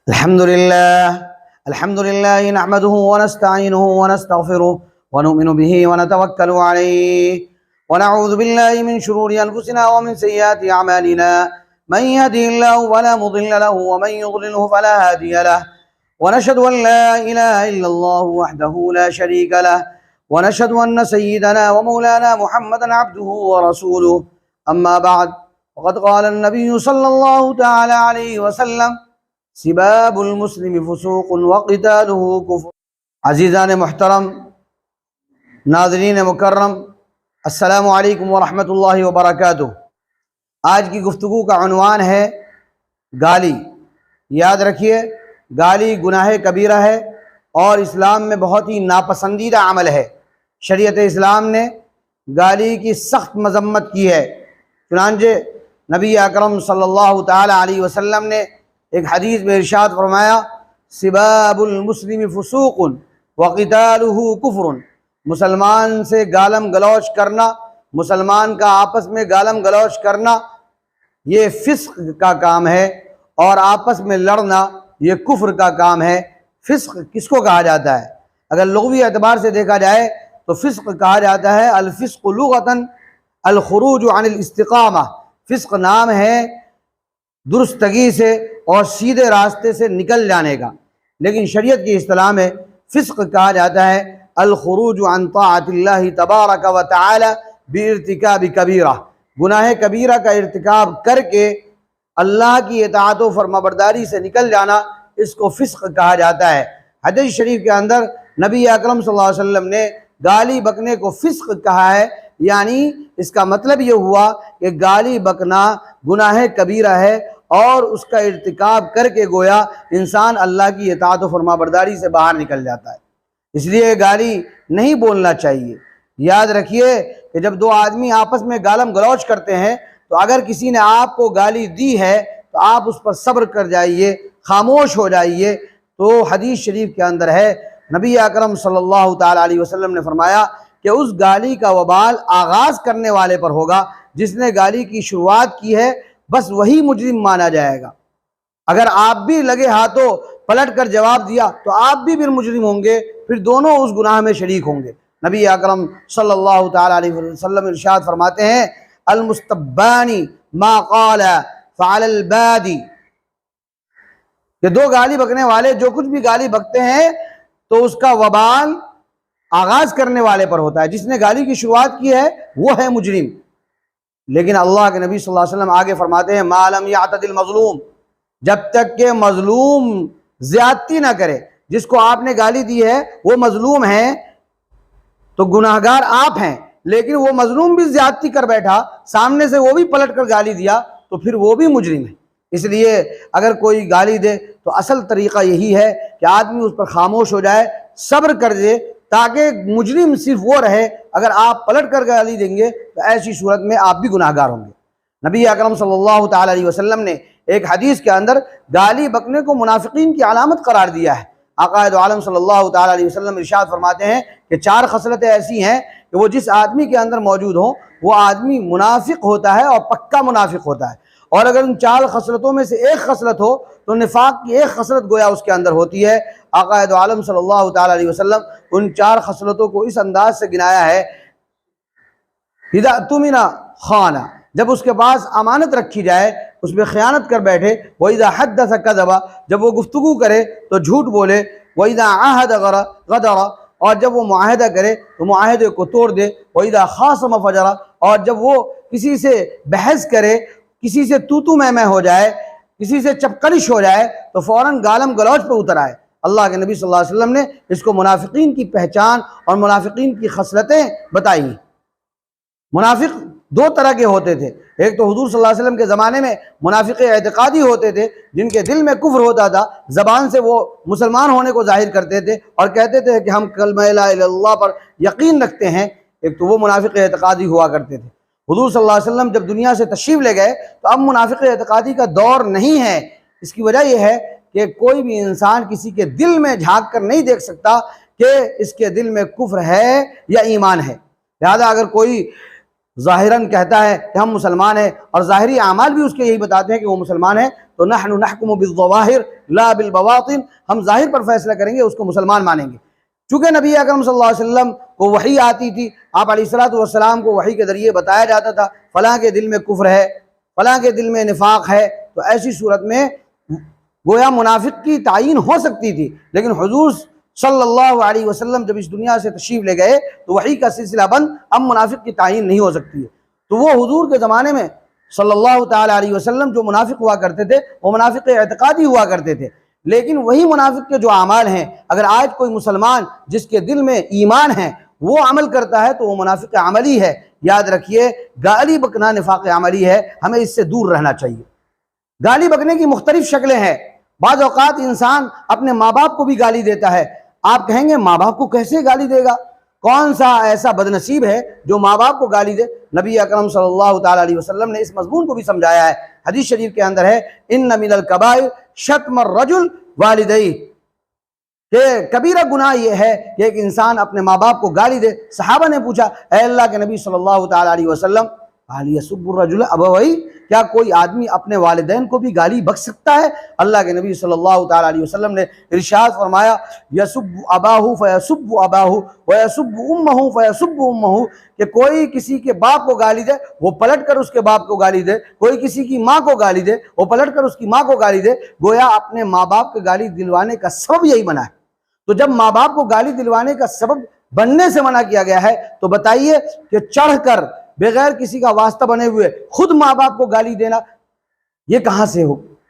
الحمد لله نحمده ونستعينه ونستغفره ونؤمن به ونتوكل عليه ونعوذ بالله من شرور أنفسنا ومن سيئات أعمالنا من يهده الله فلا مضل له ومن يضلله فلا هادي له ونشهد أن لا إله إلا الله وحده لا شريك له ونشهد أن سيدنا ومولانا محمدا عبده ورسوله أما بعد وقد قال النبي صلى الله تعالى عليه وسلم سباب المسلم فسوق وقتاله کفر۔ عزیزان محترم، ناظرین مکرم، السلام علیکم ورحمۃ اللہ وبرکاتہ۔ آج کی گفتگو کا عنوان ہے گالی۔ یاد رکھیے، گالی گناہ کبیرہ ہے اور اسلام میں بہت ہی ناپسندیدہ عمل ہے۔ شریعت اسلام نے گالی کی سخت مذمت کی ہے۔ چنانچہ نبی اکرم صلی اللہ تعالی علیہ وسلم نے ایک حدیث میں ارشاد فرمایا، سباب المسلم فسوق وقتالہ کفر۔ مسلمان سے گالم گلوچ کرنا، مسلمان کا آپس میں گالم گلوچ کرنا یہ فسق کا کام ہے، اور آپس میں لڑنا یہ کفر کا کام ہے۔ فسق کس کو کہا جاتا ہے؟ اگر لغوی اعتبار سے دیکھا جائے تو فسق کہا جاتا ہے الفسق لغتاً الخروج عن الاستقامہ۔ فسق نام ہے درستگی سے اور سیدھے راستے سے نکل جانے کا، لیکن شریعت کی اصطلاح میں فسق کہا جاتا ہے الخروج عن طاعت اللہ تبارک و تعالی بارتکاب کبیرہ۔ گناہ کبیرہ کا ارتکاب کر کے اللہ کی اطاعت و فرمانبرداری سے نکل جانا، اس کو فسق کہا جاتا ہے۔ حدیث شریف کے اندر نبی اکرم صلی اللہ علیہ وسلم نے گالی بکنے کو فسق کہا ہے، یعنی اس کا مطلب یہ ہوا کہ گالی بکنا گناہ کبیرہ ہے اور اس کا ارتکاب کر کے گویا انسان اللہ کی اطاعت و فرمانبرداری سے باہر نکل جاتا ہے۔ اس لیے گالی نہیں بولنا چاہیے۔ یاد رکھیے کہ جب دو آدمی آپس میں گالم گلوچ کرتے ہیں تو اگر کسی نے آپ کو گالی دی ہے تو آپ اس پر صبر کر جائیے، خاموش ہو جائیے۔ تو حدیث شریف کے اندر ہے، نبی اکرم صلی اللہ تعالی علیہ وسلم نے فرمایا کہ اس گالی کا وبال آغاز کرنے والے پر ہوگا جس نے گالی کی شروعات کی ہے، بس وہی مجرم مانا جائے گا۔ اگر آپ بھی لگے ہاتھوں پلٹ کر جواب دیا تو آپ بھی پھر مجرم ہوں گے، پھر دونوں اس گناہ میں شریک ہوں گے۔ نبی اکرم صلی اللہ تعالی علیہ وسلم ارشاد فرماتے ہیں، المستبان ما قال فعل البادی، کہ دو گالی بکنے والے جو کچھ بھی گالی بکتے ہیں تو اس کا وبال آغاز کرنے والے پر ہوتا ہے۔ جس نے گالی کی شروعات کی ہے وہ ہے مجرم۔ لیکن اللہ کے نبی صلی اللہ علیہ وسلم آگے فرماتے ہیں، ما لم یعتد المظلوم، جب تک کہ مظلوم زیادتی نہ کرے۔ جس کو آپ نے گالی دی ہے وہ مظلوم ہے تو گناہگار آپ ہیں، لیکن وہ مظلوم بھی زیادتی کر بیٹھا، سامنے سے وہ بھی پلٹ کر گالی دیا تو پھر وہ بھی مجرم ہے۔ اس لیے اگر کوئی گالی دے تو اصل طریقہ یہی ہے کہ آدمی اس پر خاموش ہو جائے، صبر کر دے، تاکہ مجرم صرف وہ رہے۔ اگر آپ پلٹ کر گالی دیں گے تو ایسی صورت میں آپ بھی گناہ گار ہوں گے۔ نبی اکرم صلی اللہ تعالی علیہ وسلم نے ایک حدیث کے اندر گالی بکنے کو منافقین کی علامت قرار دیا ہے۔ آقا دو عالم صلی اللہ تعالی علیہ وسلم ارشاد فرماتے ہیں کہ چار خصلتیں ایسی ہیں کہ وہ جس آدمی کے اندر موجود ہوں وہ آدمی منافق ہوتا ہے اور پکا منافق ہوتا ہے، اور اگر ان چار خصلتوں میں سے ایک خصلت ہو تو نفاق کی ایک خصلت گویا اس کے اندر ہوتی ہے۔ آقا دو عالم صلی اللہ تعالی علیہ وسلم ان چار خصلتوں کو اس انداز سے گنایا ہے، اذا اؤتمن خان، جب اس کے پاس امانت رکھی جائے اس میں خیانت کر بیٹھے، وَإِذَا حَدَّثَ كَذَبَ، جب وہ گفتگو کرے تو جھوٹ بولے، وَإِذَا عَاهَدَ غَدَرَ، اور جب وہ معاہدہ کرے تو معاہدے کو توڑ دے، وَإِذَا خَاصَمَ فَجَرَ، اور جب وہ کسی سے بحث کرے، کسی سے تو میں ہو جائے، کسی سے چپکلش ہو جائے تو فوراً گالم گلوچ پہ اتر آئے۔ اللہ کے نبی صلی اللہ علیہ وسلم نے اس کو منافقین کی پہچان اور منافقین کی خصلتیں بتائی۔ منافق دو طرح کے ہوتے تھے، ایک تو حضور صلی اللہ علیہ وسلم کے زمانے میں منافق اعتقادی ہوتے تھے جن کے دل میں کفر ہوتا تھا، زبان سے وہ مسلمان ہونے کو ظاہر کرتے تھے اور کہتے تھے کہ ہم کلمہ لا الہ الا اللہ پر یقین رکھتے ہیں، ایک تو وہ منافق اعتقادی ہوا کرتے تھے۔ حضور صلی اللہ علیہ وسلم جب دنیا سے تشریف لے گئے تو اب منافق اعتقادی کا دور نہیں ہے۔ اس کی وجہ یہ ہے کہ کوئی بھی انسان کسی کے دل میں جھانک کر نہیں دیکھ سکتا کہ اس کے دل میں کفر ہے یا ایمان ہے۔ لہذا اگر کوئی ظاہراً کہتا ہے کہ ہم مسلمان ہیں اور ظاہری اعمال بھی اس کے یہی بتاتے ہیں کہ وہ مسلمان ہے، تو نحن نحکم بالظواہر لا بالبواطن، ہم ظاہر پر فیصلہ کریں گے، اس کو مسلمان مانیں گے۔ چونکہ نبی اکرم صلی اللہ علیہ وسلم کو وحی آتی تھی، آپ علیہ الصلوۃ کو وحی کے ذریعے بتایا جاتا تھا فلاں کے دل میں کفر ہے، فلاں کے دل میں نفاق ہے، تو ایسی صورت میں گویا منافق کی تعین ہو سکتی تھی، لیکن حضور صلی اللہ علیہ وسلم جب اس دنیا سے تشریف لے گئے تو وحی کا سلسلہ بند، اب منافق کی تعین نہیں ہو سکتی ہے۔ تو وہ حضور کے زمانے میں صلی اللہ تعالی علیہ وسلم جو منافق ہوا کرتے تھے وہ منافق اعتقادی ہوا کرتے تھے، لیکن وہی منافق کے جو اعمال ہیں، اگر آج کوئی مسلمان جس کے دل میں ایمان ہے وہ عمل کرتا ہے تو وہ منافق عملی ہے۔ یاد رکھیے، گالی بکنا نفاق عملی ہے، ہمیں اس سے دور رہنا چاہیے۔ گالی بکنے کی مختلف شکلیں ہیں۔ بعض اوقات انسان اپنے ماں باپ کو بھی گالی دیتا ہے۔ آپ کہیں گے ماں باپ کو کیسے گالی دے گا؟ کون سا ایسا بدنصیب ہے جو ماں باپ کو گالی دے؟ نبی اکرم صلی اللہ تعالی علیہ وسلم نے اس مضمون کو بھی سمجھایا ہے۔ حدیث شریف کے اندر ہے ان من الکبائر شتم الرجل والدیہ، کہ کبیرہ گناہ یہ ہے کہ ایک انسان اپنے ماں باپ کو گالی دے۔ صحابہ نے پوچھا اے اللہ کے نبی صلی اللہ تعالی علیہ وسلم قال یسب الرجل ابویہ، کیا کوئی آدمی اپنے والدین کو بھی گالی بک سکتا ہے؟ اللہ کے نبی صلی اللہ تعالی علیہ وسلم نے ارشاد فرمایا یسب اباہ فیسب اباہ ویسب امہ فیسب امہ، کہ کوئی کسی کے باپ کو گالی دے وہ پلٹ کر اس کے باپ کو گالی دے، کوئی کسی کی ماں کو گالی دے وہ پلٹ کر اس کی ماں کو گالی دے۔ گویا اپنے ماں باپ کے گالی دلوانے کا سبب یہی بنا ہے۔ تو جب ماں باپ کو گالی دلوانے کا سبب بننے سے منع کیا گیا ہے تو بتائیے کہ چڑھ کر بغیر کسی کا واسطہ بنے ہوئے خود ماں باپ کو گالی دینا یہ کہاں سے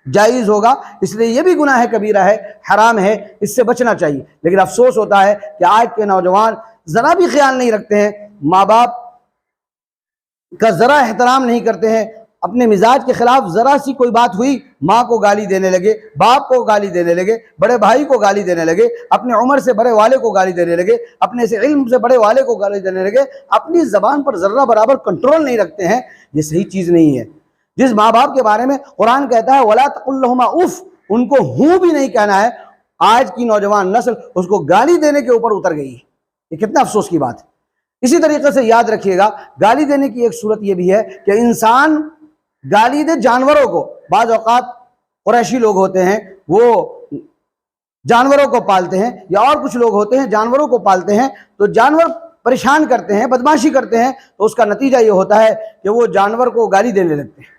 جائز ہوگا؟ اس لیے یہ بھی گناہ کبیرہ ہے، حرام ہے، اس سے بچنا چاہیے۔ لیکن افسوس ہوتا ہے کہ آج کے نوجوان ذرا بھی خیال نہیں رکھتے ہیں، ماں باپ کا ذرا احترام نہیں کرتے ہیں، اپنے مزاج کے خلاف ذرا سی کوئی بات ہوئی ماں کو گالی دینے لگے، باپ کو گالی دینے لگے، بڑے بھائی کو گالی دینے لگے، اپنے عمر سے بڑے والے کو گالی دینے لگے، اپنے سے علم سے بڑے والے کو گالی دینے لگے، اپنی زبان پر ذرہ برابر کنٹرول نہیں رکھتے ہیں۔ یہ صحیح چیز نہیں ہے۔ جس ماں باپ کے بارے میں قرآن کہتا ہے وَلَا تَقُلْ لَهُمَا اُف، ان کو ہوں بھی نہیں کہنا ہے، آج کی نوجوان نسل اس کو گالی دینے کے اوپر اتر گئی ہے۔ یہ کتنا افسوس کی بات ہے۔ اسی طریقے سے یاد رکھیے گا، گالی دینے کی ایک صورت یہ بھی ہے کہ انسان گالی دے جانوروں کو۔ بعض اوقات قریشی لوگ ہوتے ہیں وہ جانوروں کو پالتے ہیں، یا اور کچھ لوگ ہوتے ہیں جانوروں کو پالتے ہیں، تو جانور پریشان کرتے ہیں، بدماشی کرتے ہیں، تو اس کا نتیجہ یہ ہوتا ہے کہ وہ جانور کو گالی دینے لگتے ہیں۔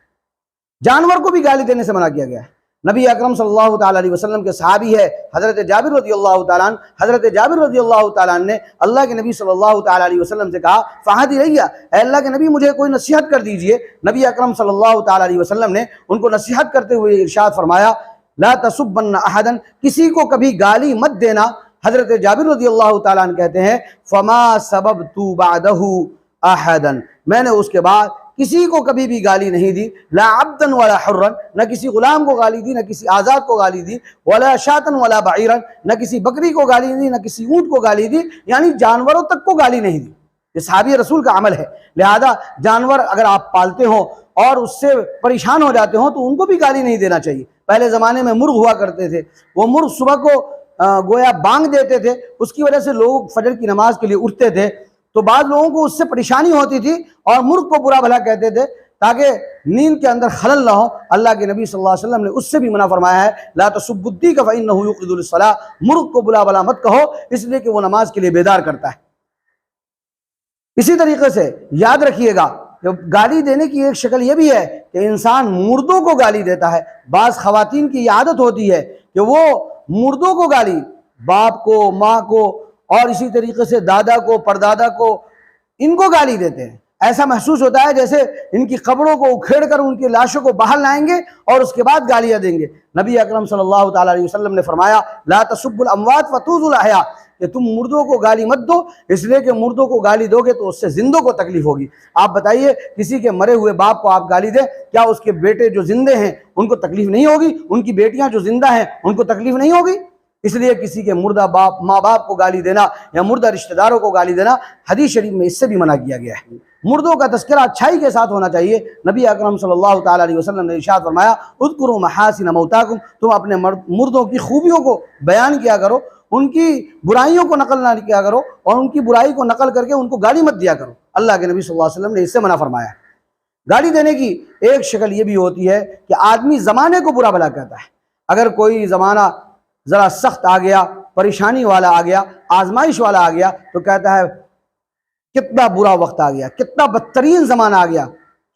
جانور کو بھی گالی دینے سے منع کیا گیا ہے۔ نبی اکرم صلی اللہ تعالی علیہ وسلم کے صحابی ہے حضرت جابر رضی اللہ تعالیٰ عنہ، حضرت جابر رضی اللہ تعالیٰ عنہ نے اللہ کے نبی صلی اللہ تعالی علیہ وسلم سے کہا فہد الیہ، اے اللہ کے نبی مجھے کوئی نصیحت کر دیجئے۔ نبی اکرم صلی اللہ تعالی علیہ وسلم نے ان کو نصیحت کرتے ہوئے ارشاد فرمایا لا تسبن احدا، کسی کو کبھی گالی مت دینا۔ حضرت جابر رضی اللہ تعالیٰ عنہ کہتے ہیں فما سببت بعدہ احدا، میں نے اس کے بعد کسی کو کبھی بھی گالی نہیں دی، لا عبدا ولا حرا، نہ کسی غلام کو گالی دی، نہ کسی آزاد کو گالی دی، ولا شاتا ولا بعیرا، نہ کسی بکری کو گالی دی، نہ کسی اونٹ کو گالی دی، یعنی جانوروں تک کو گالی نہیں دی۔ یہ صحابی رسول کا عمل ہے۔ لہذا جانور اگر آپ پالتے ہوں اور اس سے پریشان ہو جاتے ہوں تو ان کو بھی گالی نہیں دینا چاہیے۔ پہلے زمانے میں مرغ ہوا کرتے تھے، وہ مرغ صبح کو گویا بانگ دیتے تھے، اس کی وجہ سے لوگ فجر کی نماز کے لیے اٹھتے تھے، تو بعض لوگوں کو اس سے پریشانی ہوتی تھی اور مرغ کو برا بھلا کہتے تھے تاکہ نیند کے اندر خلل نہ ہو۔ اللہ کے نبی صلی اللہ علیہ وسلم نے اس سے بھی منع فرمایا ہے لا تسبوا الدیک فإنہ یوقظ للصلاۃ، مرغ کو برا بھلا مت کہو اس لیے کہ وہ نماز کے لیے بیدار کرتا ہے۔ اسی طریقے سے یاد رکھیے گا کہ گالی دینے کی ایک شکل یہ بھی ہے کہ انسان مردوں کو گالی دیتا ہے۔ بعض خواتین کی یہ عادت ہوتی ہے کہ وہ مردوں کو گالی، باپ کو، ماں کو، اور اسی طریقے سے دادا کو، پردادا کو، ان کو گالی دیتے ہیں۔ ایسا محسوس ہوتا ہے جیسے ان کی قبروں کو اکھیڑ کر ان کی لاشوں کو باہر لائیں گے اور اس کے بعد گالیاں دیں گے۔ نبی اکرم صلی اللہ تعالی علیہ وسلم نے فرمایا لا تسبوا الاموات فتؤذوا الاحیاء، کہ تم مردوں کو گالی مت دو، اس لیے کہ مردوں کو گالی دو گے تو اس سے زندوں کو تکلیف ہوگی۔ آپ بتائیے کسی کے مرے ہوئے باپ کو آپ گالی دیں، کیا اس کے بیٹے جو زندے ہیں ان کو تکلیف نہیں ہوگی؟ ان کی بیٹیاں جو زندہ ہیں ان کو تکلیف نہیں ہوگی؟ اس لیے کسی کے مردہ ماں باپ کو گالی دینا یا مردہ رشتہ داروں کو گالی دینا حدیث شریف میں اس سے بھی منع کیا گیا ہے۔ مردوں کا تذکرہ اچھائی کے ساتھ ہونا چاہیے۔ نبی اکرم صلی اللہ تعالی علیہ وسلم نے ارشاد فرمایا اذکروا محاسن موتاکم، تم اپنے مردوں کی خوبیوں کو بیان کیا کرو، ان کی برائیوں کو نقل نہ کیا کرو اور ان کی برائی کو نقل کر کے ان کو گالی مت دیا کرو۔ اللہ کے نبی صلی اللہ علیہ وسلم نے اس سے منع فرمایا ہے۔ گالی دینے کی ایک شکل یہ بھی ہوتی ہے کہ آدمی زمانے کو برا بھلا کہتا ہے۔ اگر کوئی زمانہ ذرا سخت آ گیا، پریشانی والا آ گیا، آزمائش والا آ گیا، تو کہتا ہے کتنا برا وقت آ گیا، کتنا بدترین زمانہ آ گیا،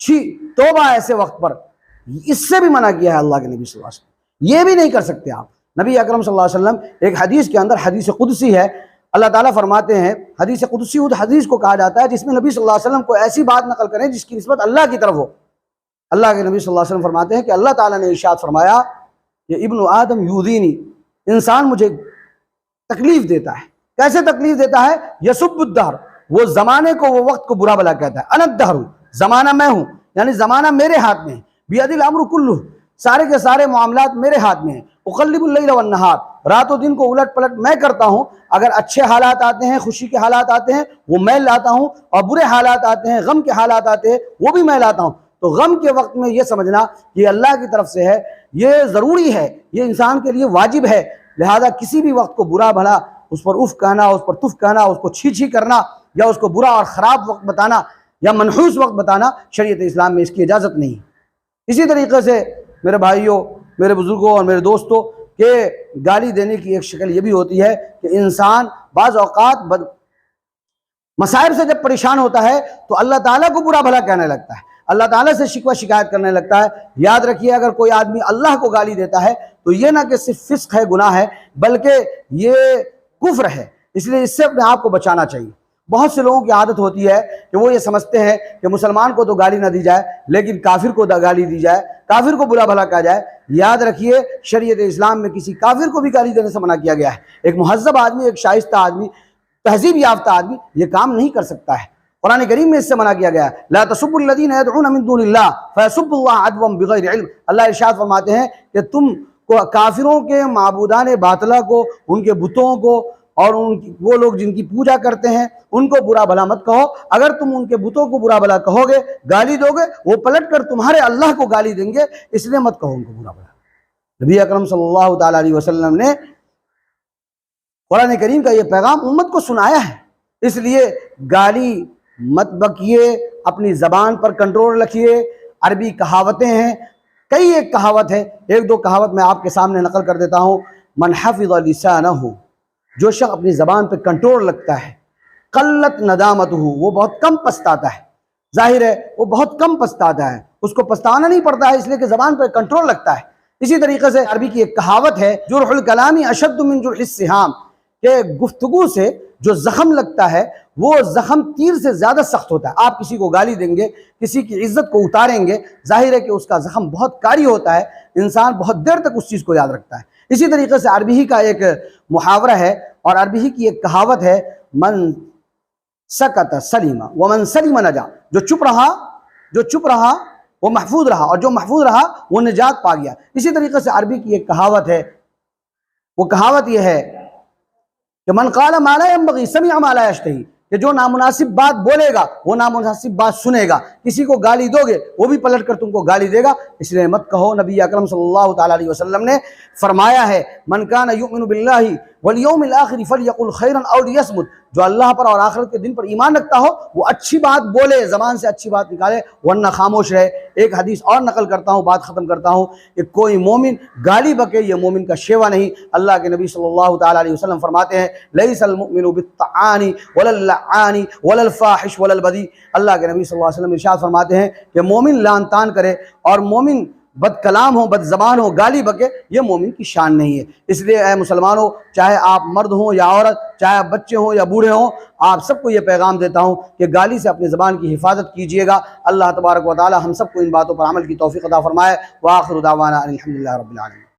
چھی توبہ ایسے وقت پر۔ اس سے بھی منع کیا ہے اللہ کے نبی صلی اللہ علیہ وسلم۔ یہ بھی نہیں کر سکتے آپ۔ نبی اکرم صلی اللہ علیہ وسلم ایک حدیث کے اندر، حدیث قدسی ہے، اللہ تعالیٰ فرماتے ہیں، حدیث قدسی اس حدیث کو کہا جاتا ہے جس میں نبی صلی اللہ علیہ وسلم کو ایسی بات نقل کریں جس کی نسبت اللہ کی طرف ہو۔ اللہ کے نبی صلی اللہ علیہ وسلم فرماتے ہیں کہ اللہ تعالیٰ نے ارشاد فرمایا کہ ابن آدم یؤذینی، انسان مجھے تکلیف دیتا ہے۔ کیسے تکلیف دیتا ہے؟ یسب الدہر، وہ زمانے کو، وہ وقت کو برا بھلا کہتا ہے۔ انا الدہر، زمانہ میں ہوں، یعنی زمانہ میرے ہاتھ میں ہے۔ بیدی الامر کلہ، سارے کے سارے معاملات میرے ہاتھ میں ہیں۔ اقلب اللیل والنہار، رات و دن کو الٹ پلٹ میں کرتا ہوں۔ اگر اچھے حالات آتے ہیں، خوشی کے حالات آتے ہیں، وہ میں لاتا ہوں، اور برے حالات آتے ہیں، غم کے حالات آتے ہیں، وہ بھی میں لاتا ہوں۔ تو غم کے وقت میں یہ سمجھنا کہ یہ اللہ کی طرف سے ہے، یہ ضروری ہے، یہ انسان کے لیے واجب ہے۔ لہذا کسی بھی وقت کو برا بھلا اس پر اف کہنا، اس پر تف کہنا، اس کو چھی چھی کرنا، یا اس کو برا اور خراب وقت بتانا یا منحوس وقت بتانا، شریعت اسلام میں اس کی اجازت نہیں۔ اسی طریقے سے میرے بھائیوں، میرے بزرگوں اور میرے دوستوں، کہ گالی دینے کی ایک شکل یہ بھی ہوتی ہے کہ انسان بعض اوقات مصائب سے جب پریشان ہوتا ہے تو اللہ تعالیٰ کو برا بھلا کہنے لگتا ہے، اللہ تعالیٰ سے شکوہ شکایت کرنے لگتا ہے۔ یاد رکھیے، اگر کوئی آدمی اللہ کو گالی دیتا ہے تو یہ نہ کہ صرف فسق ہے، گناہ ہے، بلکہ یہ کفر ہے۔ اس لیے اس سے اپنے آپ کو بچانا چاہیے۔ بہت سے لوگوں کی عادت ہوتی ہے کہ وہ یہ سمجھتے ہیں کہ مسلمان کو تو گالی نہ دی جائے لیکن کافر کو گالی دی جائے، کافر کو برا بھلا کہا جائے۔ یاد رکھیے، شریعت اسلام میں کسی کافر کو بھی گالی دینے سے منع کیا گیا ہے۔ ایک مہذب آدمی، ایک شائستہ آدمی، تہذیب یافتہ آدمی یہ کام نہیں کر سکتا ہے۔ قرآن کریم میں اس سے منع کیا گیا ہے، لا تسبوا الذین یدعون من دون اللہ فیسبوا اللہ عدوا بغیر علم۔ اللہ ارشاد فرماتے ہیں کہ تم کو کافروں کے معبودان باطلہ کو، ان کے بتوں کو، اور وہ لوگ جن کی پوجا کرتے ہیں ان کو برا بھلا مت کہو۔ اگر تم ان کے بتوں کو برا بھلا کہو گے، گالی دو گے، وہ پلٹ کر تمہارے اللہ کو گالی دیں گے، اس لیے مت کہو ان کو برا بھلا۔ نبی اکرم صلی اللہ تعالیٰ علیہ وسلم نے قرآن کریم کا یہ پیغام امت کو سنایا ہے، اس لیے گالی مت بکیے، اپنی زبان پر کنٹرول رکھیے۔ عربی کہاوتیں ہیں، کئی ایک کہاوت ہے، ایک دو کہاوت میں آپ کے سامنے نقل کر دیتا ہوں۔ من حفظ لسانہ، جو شخص اپنی زبان پہ کنٹرول رکھتا ہے، قلت ندامتہ، وہ بہت کم پچھتاتا ہے۔ ظاہر ہے وہ بہت کم پچھتاتا ہے، اس کو پچھتانا نہیں پڑتا ہے، اس لیے کہ زبان پہ کنٹرول رکھتا ہے۔ اسی طریقے سے عربی کی ایک کہاوت ہے، جرح الکلام اشد من جرح السہام، کہ گفتگو سے جو زخم لگتا ہے وہ زخم تیر سے زیادہ سخت ہوتا ہے۔ آپ کسی کو گالی دیں گے، کسی کی عزت کو اتاریں گے، ظاہر ہے کہ اس کا زخم بہت کاری ہوتا ہے، انسان بہت دیر تک اس چیز کو یاد رکھتا ہے۔ اسی طریقے سے عربی ہی کا ایک محاورہ ہے اور عربی ہی کی ایک کہاوت ہے، من سکت سلیم ومن سلیم نجا، جو چپ رہا وہ محفوظ رہا، اور جو محفوظ رہا وہ نجات پا گیا۔ اسی طریقے سے عربی کی ایک کہاوت ہے، وہ کہاوت یہ ہے کہ من قال ما لا ينبغي سمع ما لا يشتهي، کہ جو نامناسب بات بولے گا وہ نامناسب بات سنے گا۔ کسی کو گالی دو گے وہ بھی پلٹ کر تم کو گالی دے گا، اس لیے مت کہو۔ نبی اکرم صلی اللہ تعالیٰ علیہ وسلم نے فرمایا ہے، من کان یؤمن باللہ والیوم الآخر فلیقل خیرا او لیصمت، جو اللہ پر اور آخرت کے دن پر ایمان رکھتا ہو وہ اچھی بات بولے، زبان سے اچھی بات نکالے، ورنہ خاموش رہے۔ ایک حدیث اور نقل کرتا ہوں، بات ختم کرتا ہوں، کہ کوئی مومن گالی بکے یہ مومن کا شیوا نہیں۔ اللہ کے نبی صلی اللہ تعالیٰ علیہ وسلم فرماتے ہیں، لیس المؤمن بالطعان ولا اللعان ولا الفاحش ولا البذیء۔ اللہ کے نبی صلی اللہ علیہ وسلم ارشاد فرماتے ہیں کہ مومن لعن طعن کرے اور مومن بد کلام ہو، بد زبان ہو، گالی بکے، یہ مومن کی شان نہیں ہے۔ اس لیے اے مسلمانوں، چاہے آپ مرد ہوں یا عورت، چاہے آپ بچے ہوں یا بوڑھے ہوں، آپ سب کو یہ پیغام دیتا ہوں کہ گالی سے اپنی زبان کی حفاظت کیجئے گا۔ اللہ تبارک و تعالی ہم سب کو ان باتوں پر عمل کی توفیق عطا فرمائے۔ وآخر دعوانا الحمدللہ رب العالمین۔